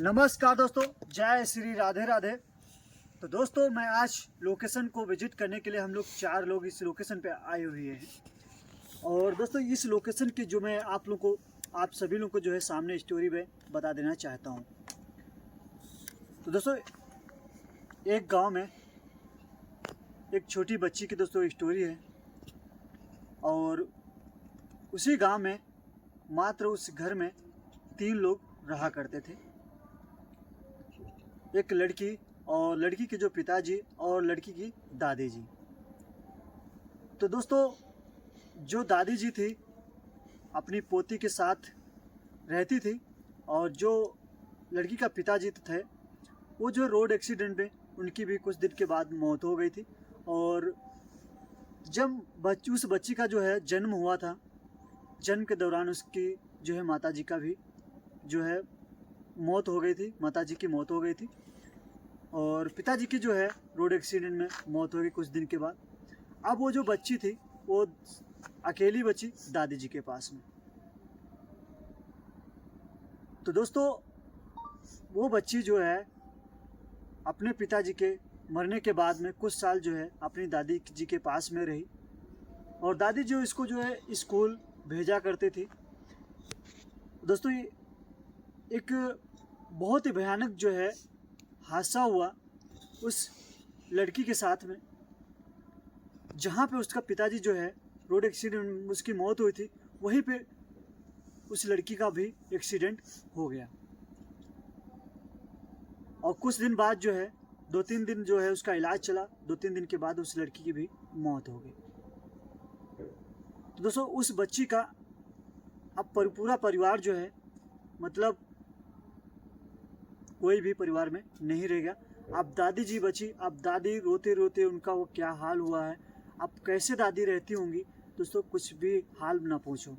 नमस्कार दोस्तों, जय श्री राधे राधे। तो दोस्तों मैं आज लोकेशन को विजिट करने के लिए हम लोग 4 लोग इस लोकेशन पे आए हुए हैं। और दोस्तों इस लोकेशन की जो मैं आप सभी लोगों को जो है सामने स्टोरी में बता देना चाहता हूँ। तो दोस्तों एक गांव में एक छोटी बच्ची की दोस्तों स्टोरी है। और उसी गांव में मात्र उस घर में 3 लोग रहा करते थे। एक लड़की और लड़की के जो पिताजी और लड़की की दादी जी। तो दोस्तों जो दादी जी थी अपनी पोती के साथ रहती थी, और जो लड़की का पिताजी थे वो जो रोड एक्सीडेंट में उनकी भी कुछ दिन के बाद मौत हो गई थी। और जब उस बच्ची का जो है जन्म हुआ था, जन्म के दौरान उसकी जो है माताजी का भी जो है मौत हो गई थी, माताजी की मौत हो गई थी। और पिताजी की जो है रोड एक्सीडेंट में मौत हो गई कुछ दिन के बाद। अब वो जो बच्ची थी वो अकेली बची दादी जी के पास में। तो दोस्तों वो बच्ची जो है अपने पिताजी के मरने के बाद में कुछ साल जो है अपनी दादी जी के पास में रही। और दादी जो इसको जो है स्कूल भेजा करती थी। दोस्तों एक बहुत ही भयानक जो है हादसा हुआ उस लड़की के साथ में, जहाँ पे उसका पिताजी जो है रोड एक्सीडेंट में उसकी मौत हुई थी, वहीं पे उस लड़की का भी एक्सीडेंट हो गया। और कुछ दिन बाद जो है 2-3 दिन जो है उसका इलाज चला, 2-3 दिन के बाद उस लड़की की भी मौत हो गई। तो दोस्तों उस बच्ची का अब पूरा परिवार जो है मतलब कोई भी परिवार में नहीं रह गया। अब दादी जी बची। अब दादी रोते रोते उनका वो क्या हाल हुआ है, अब कैसे दादी रहती होंगी दोस्तों, कुछ भी हाल ना पूछो।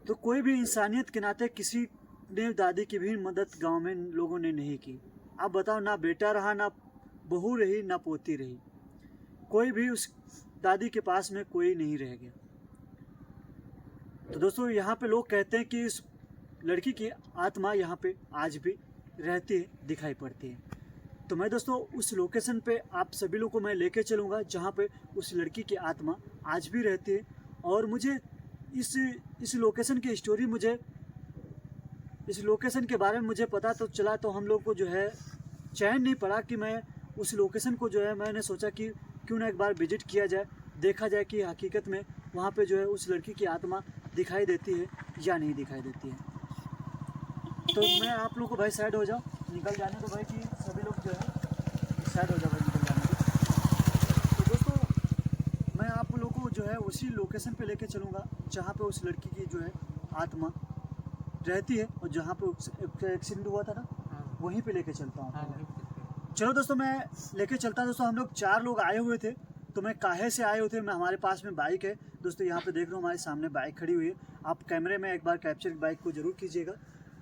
तो कोई भी इंसानियत के नाते किसी ने दादी की भी मदद गांव में लोगों ने नहीं की। अब बताओ, ना बेटा रहा, ना बहू रही, ना पोती रही, कोई भी उस दादी के पास में कोई नहीं रह गया। तो दोस्तों यहाँ पे लोग कहते हैं कि इस लड़की की आत्मा यहाँ पे आज भी रहती है, दिखाई पड़ती है। तो मैं दोस्तों उस लोकेशन पे आप सभी लोगों को मैं लेके चलूँगा जहाँ पे उस लड़की की आत्मा आज भी रहती है। और मुझे इस लोकेशन की स्टोरी इस लोकेशन के बारे में मुझे पता तो चला, तो हम लोग को जो है चैन नहीं पड़ा कि मैं उस लोकेशन को जो है मैंने सोचा कि क्यों ना एक बार विजिट किया जाए, देखा जाए कि हकीकत में वहाँ पे जो है उस लड़की की आत्मा दिखाई देती है या नहीं दिखाई देती है। तो मैं आप लोगों को भाई साइड हो जाओ, निकल जाने दो भाई कि सभी लोग जो है साइड हो जाओ भाई, निकल जाने दो। तो दोस्तों मैं आप लोगों को जो है उसी लोकेशन पे लेके चलूँगा जहाँ पे उस लड़की की जो है आत्मा रहती है, और जहाँ पे एक्सीडेंट हुआ था ना वहीं पे लेके चलता हूँ। चलो दोस्तों मैं लेके चलता हूँ। दोस्तों हम लोग 4 लोग आए हुए थे। तो मैं काहे से आए हुए थे, मैं हमारे पास में बाइक है दोस्तों, यहाँ पे देख रहे हो हमारे सामने बाइक खड़ी हुई है। आप कैमरे में एक बार कैप्चर बाइक को ज़रूर कीजिएगा,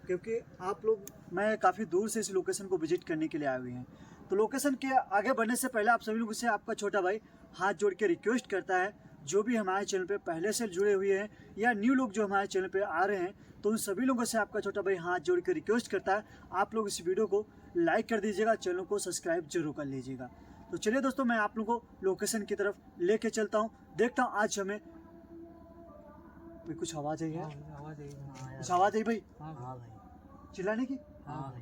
क्योंकि आप लोग मैं काफ़ी दूर से इस लोकेशन को विजिट करने के लिए आए हुए हैं। तो लोकेशन के आगे बढ़ने से पहले आप सभी लोगों से आपका छोटा भाई हाथ जोड़ के रिक्वेस्ट करता है, जो भी हमारे चैनल पे पहले से जुड़े हुए हैं या न्यू लोग जो हमारे चैनल पे आ रहे हैं, तो उन सभी लोगों से आपका छोटा भाई हाथ जोड़ के रिक्वेस्ट करता है आप लोग इस वीडियो को लाइक कर दीजिएगा, चैनल को सब्सक्राइब जरूर कर लीजिएगा। तो चलिए दोस्तों मैं आप लोगों को लोकेशन की तरफ लेके चलता हूँ, देखता हूँ आज हमें कुछ आवाज़ आई है। कुछ आवाज़ आई भाई? हाँ भाई, चिल्लाने की? हाँ भाई।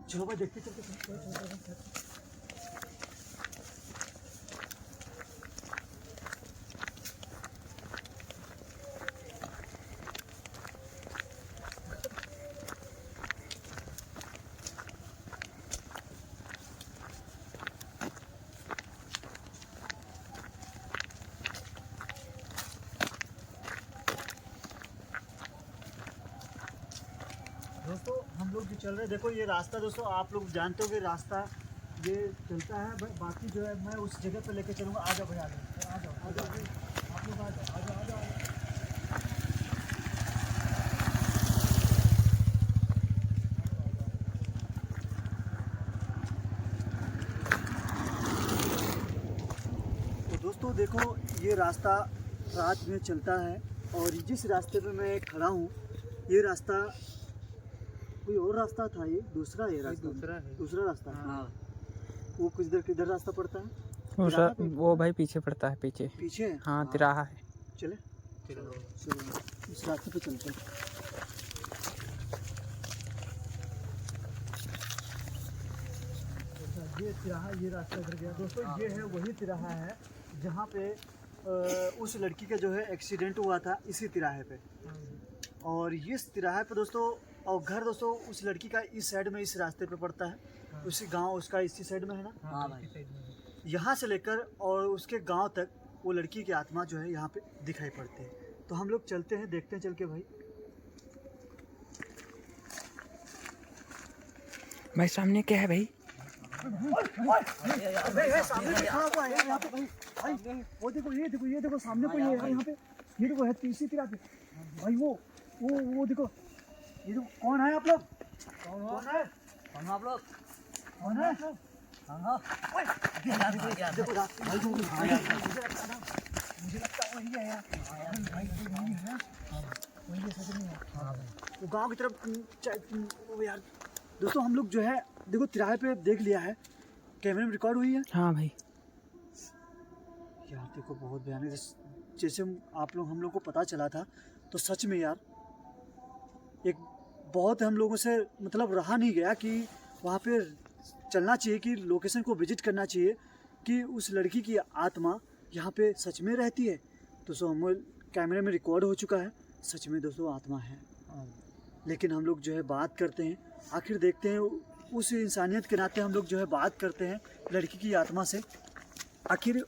चलो भाई देखते चलते। दोस्तों हम लोग जो चल रहे हैं, देखो ये रास्ता दोस्तों आप लोग जानते हो कि रास्ता ये चलता है, बाकी जो है मैं उस जगह पे लेके चलूँगा। आ जाओ भाई, आ जाओ आ जाओ आ जाओ आप लोग, आ जाओ आ जाओ आ जाओ। तो दोस्तों देखो ये रास्ता रात में चलता है, और जिस रास्ते पे मैं खड़ा हूँ ये रास्ता कोई और रास्ता था, ये दूसरा है रास्ता, दूसरा रास्ता। हाँ वो किधर रास्ता पड़ता है? वो भाई पीछे पड़ता है, पीछे पीछे। हाँ तिराहा है। चले चलो इस रास्ते पे चलते हैं। ये तिराहा, ये रास्ता इधर गया दोस्तों। ये है वही तिराहा है जहाँ पे उस लड़की का जो है एक्सीडेंट हुआ था, इसी तिराहे पे। और इस तिराहे पे दोस्तों, और घर दोस्तों उस लड़की का इस साइड में, इस रास्ते पे पड़ता है। उसी गांव उसका इसी साइड में है ना। हाँ भाई, यहाँ से लेकर और उसके गांव तक वो लड़की की आत्मा जो है यहाँ पे दिखाई पड़ती है। तो हम लोग चलते हैं, देखते हैं चल के भाई। भाई सामने क्या है भाई? सामने खड़ा हुआ है यहाँ पे भाई। भाई वो देखो, ये देखो सामने कोई है यहाँ पे। ये देखो है तीसरी तिरा पे भाई। वो देखो, ये देखो। कौन है आप लोग? कौन है आप लोग? कौन है? देखो भाई, मुझे लगता है वही है यार। भाई वही है, वही है सच में। वो गांव की तरफ वो यार। दोस्तों हम लोग जो है देखो तिराहे पे देख लिया है, कैमरे में रिकॉर्ड हुई है। हाँ भाई यार देखो बहुत भयानक, जैसे हम लोग को पता चला था तो सच में यार एक बहुत हम लोगों से मतलब रहा नहीं गया कि वहाँ पे चलना चाहिए, कि लोकेशन को विजिट करना चाहिए कि उस लड़की की आत्मा यहाँ पे सच में रहती है। दोस्तों हम कैमरे में रिकॉर्ड हो चुका है, सच में दोस्तों आत्मा है। लेकिन हम लोग जो है बात करते हैं, आखिर देखते हैं उस इंसानियत के नाते हम लोग जो है बात करते हैं लड़की की आत्मा से, आखिर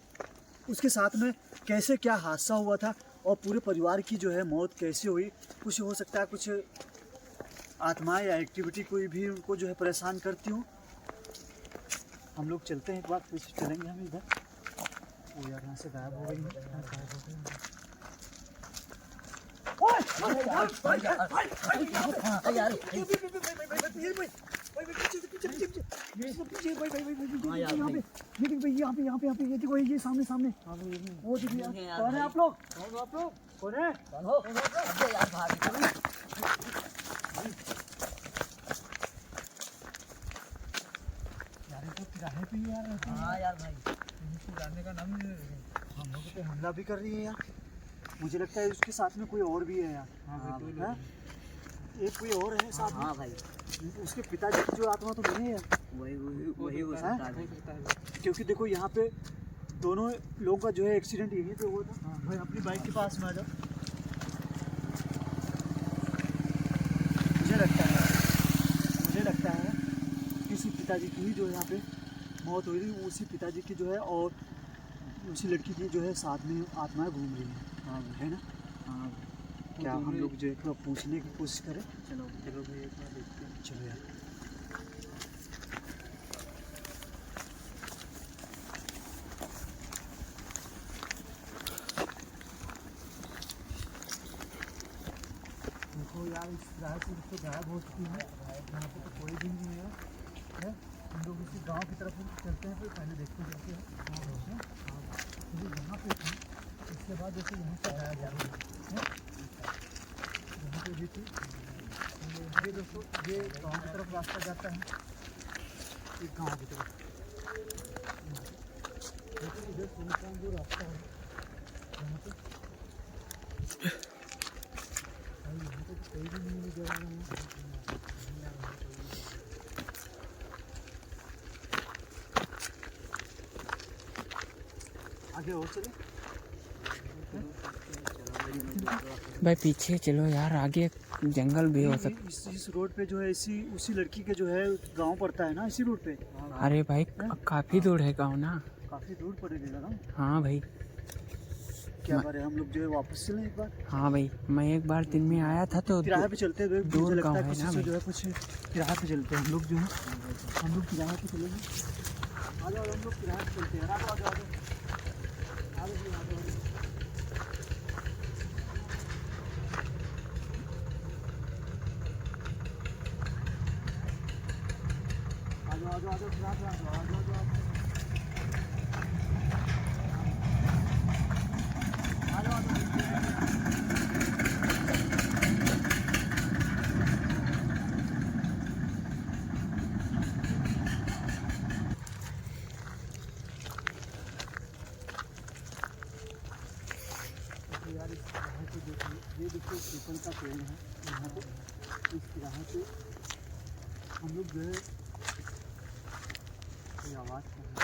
उसके साथ में कैसे क्या हादसा हुआ था और पूरे परिवार की जो है मौत कैसे हुई। कुछ हो सकता है कुछ आत्माएं या एक्टिविटी कोई भी उनको जो है परेशान करती हूँ। हम लोग चलते हैं, एक बार फिर से चलेंगे हम इधर। वो यार यहाँ से गायब हो गई ये देखो, ये सामने सामने वो देखिए। कौन है आप लोग? कौन है? यार ये तो तिराहे पे ही यार। हाँ यार भाई, जाने का नाम नहीं। हम लोग पे हमला भी कर रही है यार। मुझे लगता है उसके साथ में कोई और भी है यार। हाँ? एक कोई और है साथ में। हाँ भाई, उसके पिताजी की जो आत्मा तो नहीं है यार। वही हो सकता है। क्योंकि देखो यहाँ पे दोनों लोगों का जो है एक्सीडेंट यहीं पे हुआ था। भाई अपनी बाइक के पास में आ जाओ। मुझे लगता है किसी पिताजी की ही जो है यहाँ पे मौत हुई थी, उसी पिताजी की जो है और उसी लड़की की जो है साथ में आत्माएं घूम रही हैं। हाँ है ना। हाँ क्या हम लोग जो है पूछने की कोशिश करें? चलो भाई, एक बार देखते हैं। चलो यार। देखो यार इस राह से तो गायब हो चुकी है, यहाँ पे तो कोई भी नहीं है। हम लोग इसी गांव की तरफ चलते हैं, फिर पहले देखते हैं। यहाँ पे थी, इसके बाद जैसे यहाँ से आया जा रहा है, यहाँ पे भी थी। ये दोस्तों ये गांव की तरफ रास्ता जाता है, एक गांव की तरफ। देखो इधर सुनसान जो रास्ता है यहाँ पे, यहाँ पे तो कोई भी नहीं नजर आ रहा है। आगे और चले भाई, पीछे चलो यार, आगे जंगल भी हो सकता। इस रोड पे जो है उसी लड़की के जो है गांव पड़ता है ना, इसी रोड पे। अरे भाई काफी दूर है गाँव ना। काफी दूर पड़ेगा ना। हाँ भाई, क्या करें हम लोग जो है वापस चलें एक बार। हाँ भाई, मैं एक बार दिन में आया था तो किराए पे चलते हैं। दूर मुझे लगता गाँव है है किसी ना से भाई। जो है कुछ किराए पे चलते हैं हम लोग जो है। हम लोग किराए पे चलेंगे। आ जाओ हम लोग किराए पे चलते हैं। आ जाओ आ जाओ आ जाओ। यहाँ पे देखिए, ये देखिए पीपल का पेड़ है यहाँ पे। इस यहाँ पे हम लोग जो है कोई आवाज़ कर रहे हैं।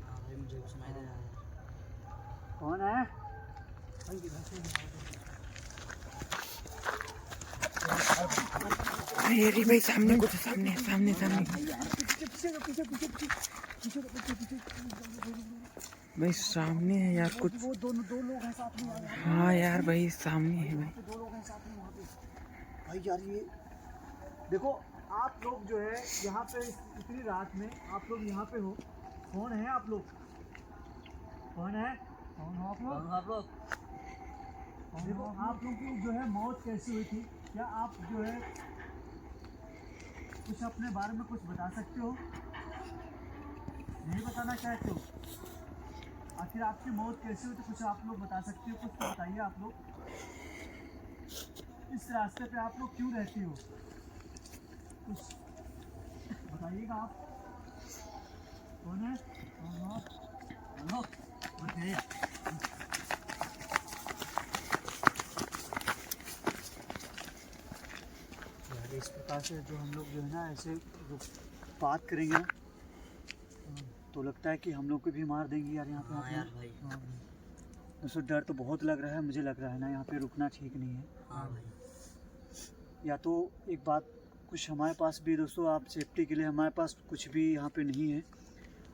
हाँ भाई मुझे भी सुनाई दे रहा है। कौन है भाई? इधर से अरे भाई सामने कुछ, सामने सामने सामने भाई, सामने है यार कुछ। वो दो लोग हैं साथ में यार। हाँ यार भाई सामने है भाई। दो लोग हैं साथ में वहाँ पे। भाई यार ये देखो, आप लोग जो है यहाँ पे इतनी रात में आप लोग यहाँ पे हो। कौन है आप लोग? कौन है? कौन हो आप लोग? कौन हो आप लोग? देखो आप लोग की जो है मौत कैसी हुई थी, क्या आप जो है कुछ अपने बारे में कुछ बता सकते हो? नहीं बताना चाहते हो? आखिर आपकी मौत कैसी हुई थी, कुछ आप लोग बता सकते हो? कुछ तो बताइए आप लोग। इस रास्ते पे आप लोग क्यों रहते हो? कुछ बताइएगा आप। कौन है? कौन हो? कौन हो? बताइए। इस प्रकार से जो हम लोग जो है ना ऐसे जो बात करेंगे ना, तो लगता है कि हम लोग को भी मार देंगे यार यहाँ पे। हाँ यार भाई। दोस्तों डर तो बहुत लग रहा है, मुझे लग रहा है ना यहाँ पे रुकना ठीक नहीं है। हाँ भाई। या तो एक बात, कुछ हमारे पास भी दोस्तों, आप सेफ्टी के लिए हमारे पास कुछ भी यहाँ पे नहीं है।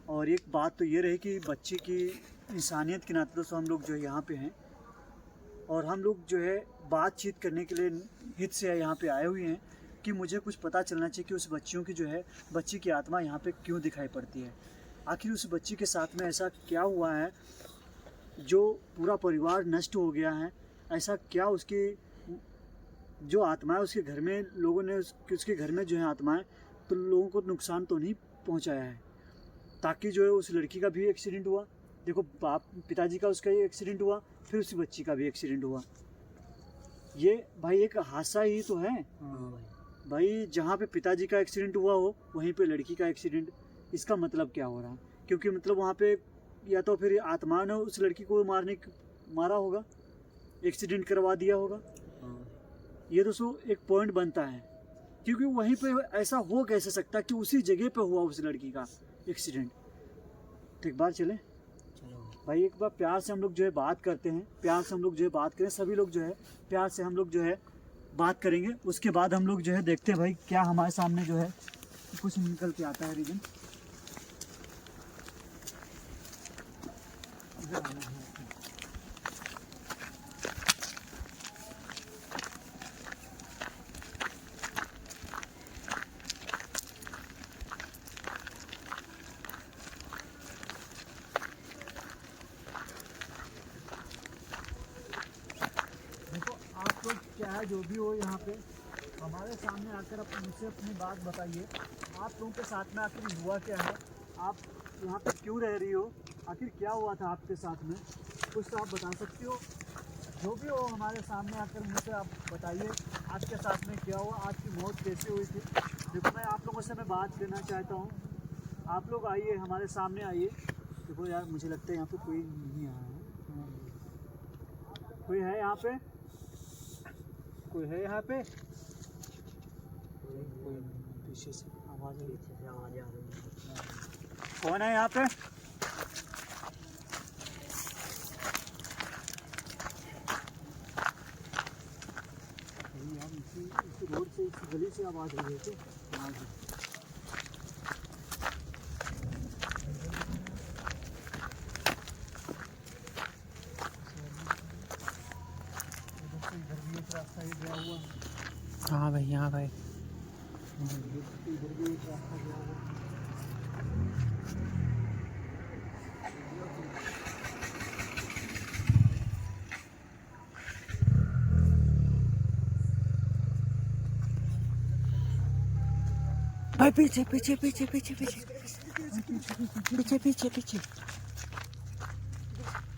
और एक बात तो ये रही कि बच्चे की इंसानियत के नाते दोस्तों हम लोग जो है यहाँ पे हैं, और हम लोग जो है बातचीत करने के लिए हित से यहाँ पे आए हुए हैं कि मुझे कुछ पता चलना चाहिए कि उस बच्चियों की जो है, बच्ची की आत्मा यहाँ पे क्यों दिखाई पड़ती है। आखिर उस बच्ची के साथ में ऐसा क्या हुआ है जो पूरा परिवार नष्ट हो गया है? ऐसा क्या उसकी जो आत्मा है उसके घर में, लोगों ने उसके घर में जो है आत्माएं, तो लोगों को नुकसान तो नहीं पहुंचाया है? ताकि जो है उस लड़की का भी एक्सीडेंट हुआ, देखो बाप पिताजी का उसका ही एक्सीडेंट हुआ, फिर उस बच्ची का भी एक्सीडेंट हुआ। ये भाई एक हादसा ही तो है। हाँ भाई जहाँ पे पिताजी का एक्सीडेंट हुआ हो वहीं पे लड़की का एक्सीडेंट, इसका मतलब क्या हो रहा है? क्योंकि मतलब वहाँ पे या तो फिर आत्मा ने उस लड़की को मारा होगा, एक्सीडेंट करवा दिया होगा। ये दोस्तों एक पॉइंट बनता है, क्योंकि वहीं पे ऐसा हो कैसे सकता है कि उसी जगह पे हुआ उस लड़की का एक्सीडेंट। तो एक बार चले भाई, एक बार प्यार से हम लोग जो है बात करते हैं, प्यार से हम लोग जो है बात करें, सभी लोग जो है प्यार से हम लोग जो है बात करेंगे। उसके बाद हम लोग जो है देखते हैं भाई क्या हमारे सामने जो है कुछ निकल के आता है रीजन। देखो आप लोग क्या है जो भी हो यहाँ पे हमारे सामने आकर मुझसे अपनी बात बताइए। आप लोगों के साथ में आखिर हुआ क्या है? आप यहाँ पे क्यों रह रही हो? आखिर क्या हुआ था आपके साथ में? कुछ तो आप बता सकती हो? जो भी हो हमारे सामने आकर मुझसे आप बताइए आपके साथ में क्या हुआ, आपकी मौत कैसे हुई थी। देखो मैं आप लोगों से मैं बात करना चाहता हूँ, आप लोग आइए हमारे सामने आइए। देखो यार मुझे लगता है यहाँ पे कोई नहीं आया है। कोई है यहाँ पे? कोई है यहाँ पे? कोई पीछे से आवाज़ आ रही है। कौन है यहाँ पे? यार इसी रोड से, इस गली से आवाज़ आ रही है क्या? इधर भी एक रास्ता ही गया हुआ है। हाँ भाई, हाँ भाई। इधर भी एक रास्ता गया हुआ है। भाई पीछे पीछे पीछे पीछे पीछे पीछे पीछे पीछे।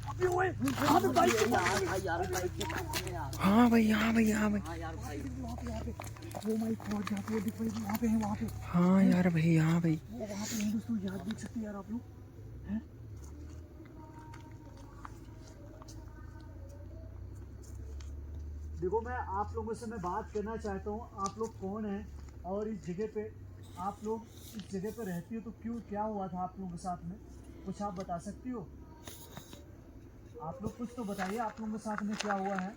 अभी ओए यहाँ पे बाइक यार भाई। हाँ भाई, हाँ भाई, हाँ भाई। हाँ यार भाई। वहाँ पे वो माइक पहुँच जाते हैं, दिख भाई वहाँ पे है, वहाँ पे। हाँ यार भाई, हाँ भाई। वो वहाँ पे नहीं दोस्तों, याद देख सकते हैं यार आप लोग हैं। देखो मैं आप लोगों से मैं बात करना चाहता हूँ, आप लोग कौन हैं और इस जगह पे आप लोग इस जगह पे रहती हो तो क्यों, क्या हुआ था आप लोगों के साथ में, कुछ आप बता सकती हो? आप लोग कुछ तो बताइए, आप लोगों के साथ में क्या हुआ है,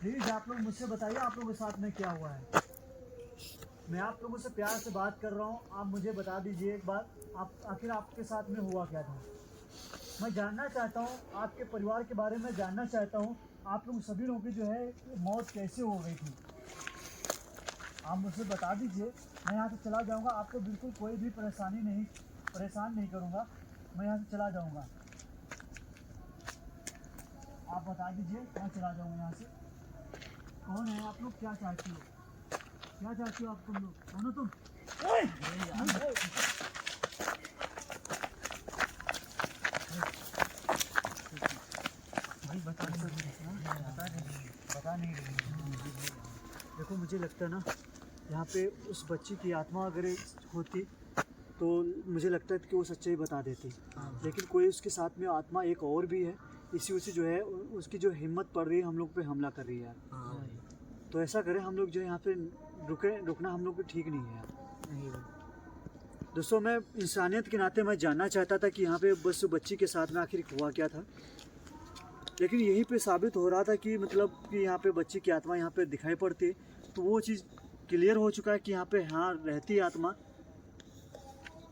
प्लीज़ आप लोग मुझसे बताइए आप लोगों के साथ में क्या हुआ है। मैं आप लोगों से प्यार से बात कर रहा हूँ, आप मुझे बता दीजिए एक बात, आप आखिर आपके साथ में हुआ क्या था। मैं जानना चाहता हूँ, आपके परिवार के बारे में जानना चाहता हूँ, आप लोग सभी लोगों की जो है मौत कैसे हो गई थी, आप मुझे बता दीजिए। मैं यहाँ से चला जाऊँगा, आपको बिल्कुल कोई भी परेशान नहीं करूँगा, मैं यहाँ से चला जाऊँगा। आप बता दीजिए, मैं चला जाऊँगा यहाँ से। कौन है आप लोग, क्या चाहती हो, क्या चाहती हो आप तुम लोग, कौन हो तुम? भाई बता नहीं रही। देखो मुझे लगता है ना, यहाँ पे उस बच्ची की आत्मा अगर होती तो मुझे लगता है कि वो सच्चाई बता देती, लेकिन कोई उसके साथ में आत्मा एक और भी है, इसी उसी जो है उसकी जो हिम्मत पड़ रही है हम लोग पे हमला कर रही है यार। तो ऐसा करें हम लोग जो यहाँ पे रुकना हम लोग पे ठीक नहीं है यार। दोस्तों मैं इंसानियत के नाते मैं जानना चाहता था कि यहाँ पे बस बच्ची के साथ में आखिर हुआ क्या था, लेकिन यहीं पे साबित हो रहा था कि मतलब कि यहाँ पे बच्ची की आत्मा यहाँ पे दिखाई पड़ती है, तो वो चीज़ क्लियर हो चुका है कि यहाँ पे हाँ रहती है आत्मा।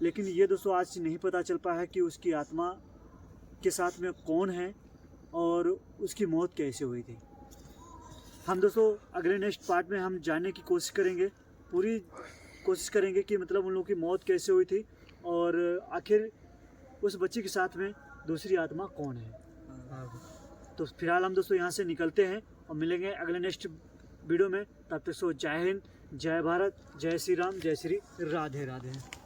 लेकिन ये दोस्तों आज नहीं पता चल पाया है कि उसकी आत्मा के साथ में कौन है और उसकी मौत कैसे हुई थी। हम दोस्तों अगले नेक्स्ट पार्ट में हम जानने की कोशिश करेंगे, पूरी कोशिश करेंगे कि मतलब उन लोगों की मौत कैसे हुई थी और आखिर उस बच्ची के साथ में दूसरी आत्मा कौन है। तो फिलहाल हम दोस्तों यहाँ से निकलते हैं और मिलेंगे अगले नेक्स्ट वीडियो में। तब तक सो जय हिंद, जय भारत, जय श्री राम, जय श्री राधे राधे।